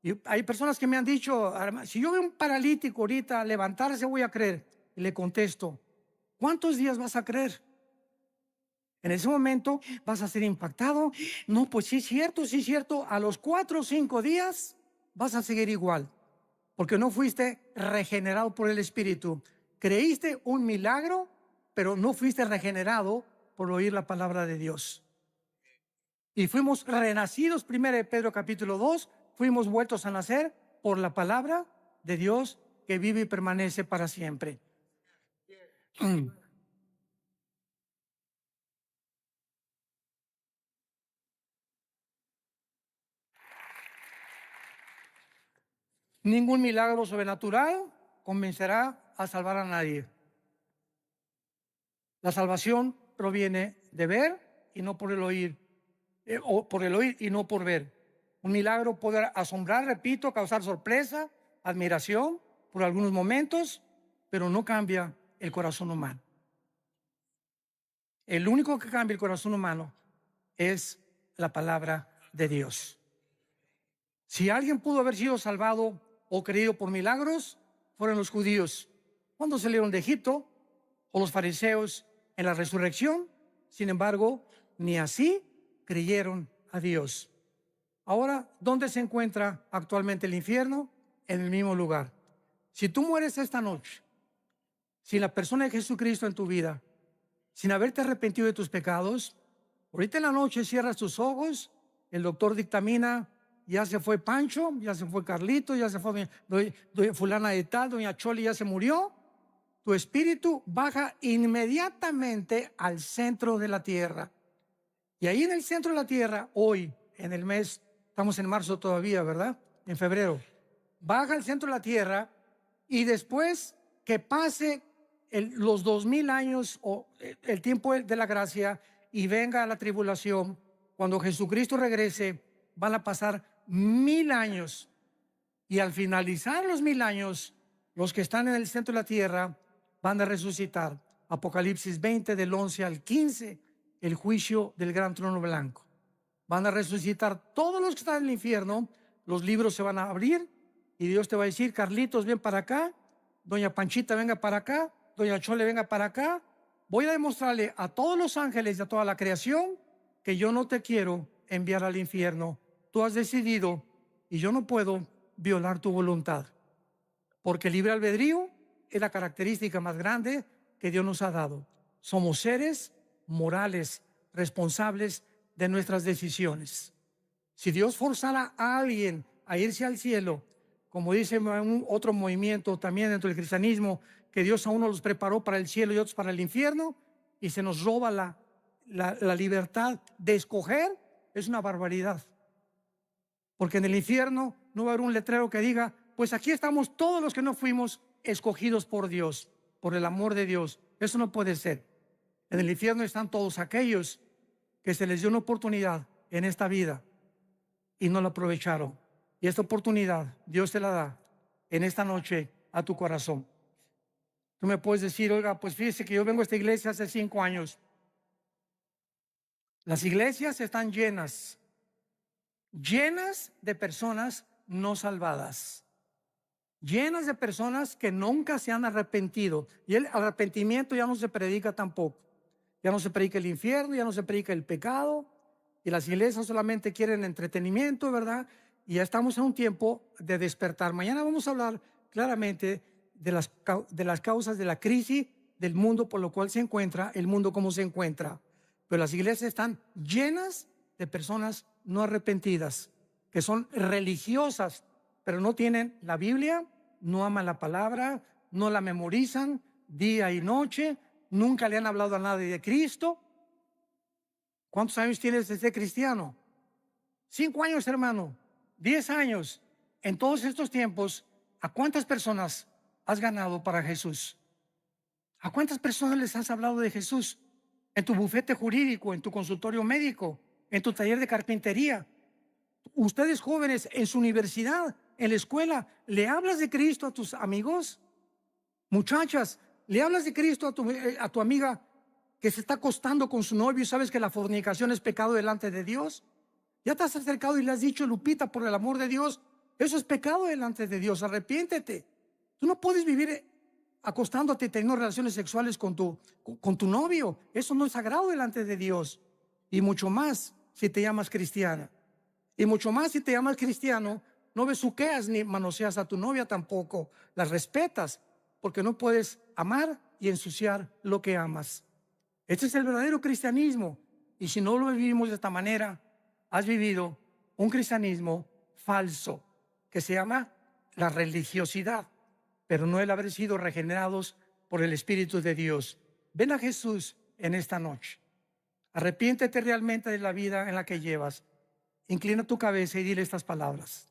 Y hay personas que me han dicho, si yo veo un paralítico ahorita levantarse, voy a creer. Y le contesto, ¿cuántos días vas a creer? En ese momento vas a ser impactado. No, pues sí es cierto, sí es cierto. A los 4 o 5 días vas a seguir igual, porque no fuiste regenerado por el Espíritu. Creíste un milagro, pero no fuiste regenerado por oír la palabra de Dios. Y fuimos renacidos, 1 Pedro capítulo 2, fuimos vueltos a nacer por la palabra de Dios que vive y permanece para siempre. Ningún milagro sobrenatural convencerá a salvar a nadie. La salvación proviene de ver y no por el oír, o por el oír y no por ver. Un milagro puede asombrar, repito, causar sorpresa, admiración por algunos momentos, pero no cambia el corazón humano. El único que cambia el corazón humano es la palabra de Dios. Si alguien pudo haber sido salvado o creído por milagros, fueron los judíos cuando salieron de Egipto, o los fariseos en la resurrección. Sin embargo, ni así creyeron a Dios. Ahora, ¿dónde se encuentra actualmente el infierno? En el mismo lugar. Si tú mueres esta noche, sin la persona de Jesucristo en tu vida, sin haberte arrepentido de tus pecados, ahorita en la noche cierras tus ojos, el doctor dictamina, ya se fue Pancho, ya se fue Carlito, ya se fue doña fulana de tal, doña Choli ya se murió. Tu espíritu baja inmediatamente al centro de la tierra. Y ahí en el centro de la tierra, hoy, en el mes, estamos en marzo todavía, ¿verdad? En febrero. Baja al centro de la tierra y después que pase los 2000 años o el tiempo de la gracia y venga la tribulación, cuando Jesucristo regrese, van a pasar 1000 años. Y al finalizar los 1000 años, los que están en el centro de la tierra van a resucitar. Apocalipsis 20, del 11 al 15, el juicio del gran trono blanco. Van a resucitar todos los que están en el infierno, los libros se van a abrir y Dios te va a decir, Carlitos, ven para acá, doña Panchita, venga para acá, doña Chole, venga para acá. Voy a demostrarle a todos los ángeles y a toda la creación que yo no te quiero enviar al infierno. Tú has decidido y yo no puedo violar tu voluntad, porque el libre albedrío es la característica más grande que Dios nos ha dado. Somos seres morales, responsables de nuestras decisiones. Si Dios forzara a alguien a irse al cielo, como dice otro movimiento también dentro del cristianismo, que Dios a uno los preparó para el cielo y otros para el infierno, y se nos roba la libertad de escoger, es una barbaridad. Porque en el infierno no va a haber un letrero que diga, pues aquí estamos todos los que no fuimos escogidos por Dios, por el amor de Dios. Eso no puede ser. En el infierno están todos aquellos que se les dio una oportunidad en esta vida y no la aprovecharon. Y esta oportunidad Dios te la da en esta noche a tu corazón. Tú me puedes decir, oiga, pues fíjese que yo vengo a esta iglesia hace 5 años. Las iglesias están llenas de personas no salvadas, llenas de personas que nunca se han arrepentido. Y el arrepentimiento ya no se predica tampoco. Ya no se predica el infierno, ya no se predica el pecado. Y las iglesias solamente quieren entretenimiento, ¿verdad? Y ya estamos en un tiempo de despertar. Mañana vamos a hablar claramente de las causas de la crisis del mundo por lo cual se encuentra, el mundo como se encuentra. Pero las iglesias están llenas de personas no arrepentidas, que son religiosas, pero no tienen la Biblia, no aman la palabra, no la memorizan día y noche, nunca le han hablado a nadie de Cristo. ¿Cuántos años tienes de ser cristiano? 5 años, hermano, 10 años. En todos estos tiempos, ¿a cuántas personas has ganado para Jesús? ¿A cuántas personas les has hablado de Jesús? En tu bufete jurídico, en tu consultorio médico, en tu taller de carpintería. Ustedes jóvenes en su universidad, en la escuela, ¿le hablas de Cristo a tus amigos? Muchachas, ¿le hablas de Cristo a tu amiga que se está acostando con su novio y sabes que la fornicación es pecado delante de Dios? ¿Ya te has acercado y le has dicho, Lupita, por el amor de Dios, eso es pecado delante de Dios, arrepiéntete? Tú no puedes vivir acostándote y teniendo relaciones sexuales con tu novio. Eso no es sagrado delante de Dios. Y mucho más si te llamas cristiana. Y mucho más si te llamas cristiano, no besuqueas ni manoseas a tu novia tampoco. Las respetas, porque no puedes amar y ensuciar lo que amas. Este es el verdadero cristianismo. Y si no lo vivimos de esta manera, has vivido un cristianismo falso, que se llama la religiosidad, pero no el haber sido regenerados por el Espíritu de Dios. Ven a Jesús en esta noche. Arrepiéntete realmente de la vida en la que llevas. Inclina tu cabeza y dile estas palabras.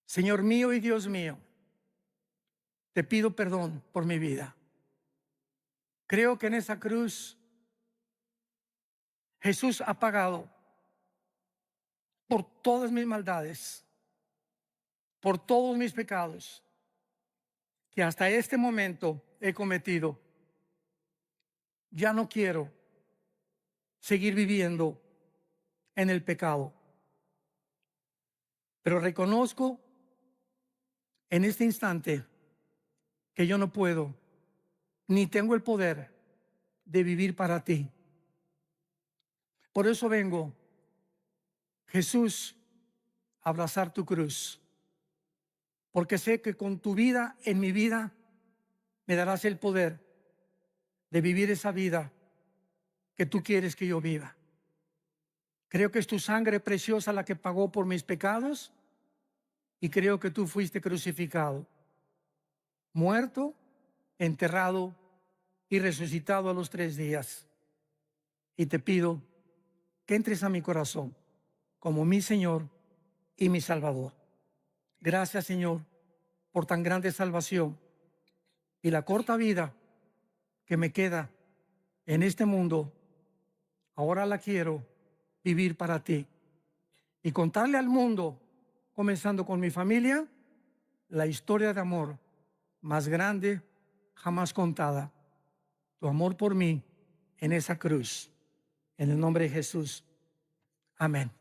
Señor mío y Dios mío, te pido perdón por mi vida. Creo que en esa cruz Jesús ha pagado por todas mis maldades, por todos mis pecados que hasta este momento he cometido. Ya no quiero seguir viviendo en el pecado, pero reconozco en este instante que yo no puedo ni tengo el poder de vivir para ti. Por eso vengo, Jesús, a abrazar tu cruz, porque sé que con tu vida en mi vida me darás el poder de vivir esa vida que tú quieres que yo viva. Creo que es tu sangre preciosa la que pagó por mis pecados y creo que tú fuiste crucificado, muerto, enterrado y resucitado a los 3 días. Y te pido que entres a mi corazón como mi Señor y mi Salvador. Gracias, Señor, por tan grande salvación y la corta vida que me queda en este mundo. Ahora la quiero vivir para ti y contarle al mundo, comenzando con mi familia, la historia de amor más grande jamás contada. Tu amor por mí en esa cruz. En el nombre de Jesús. Amén.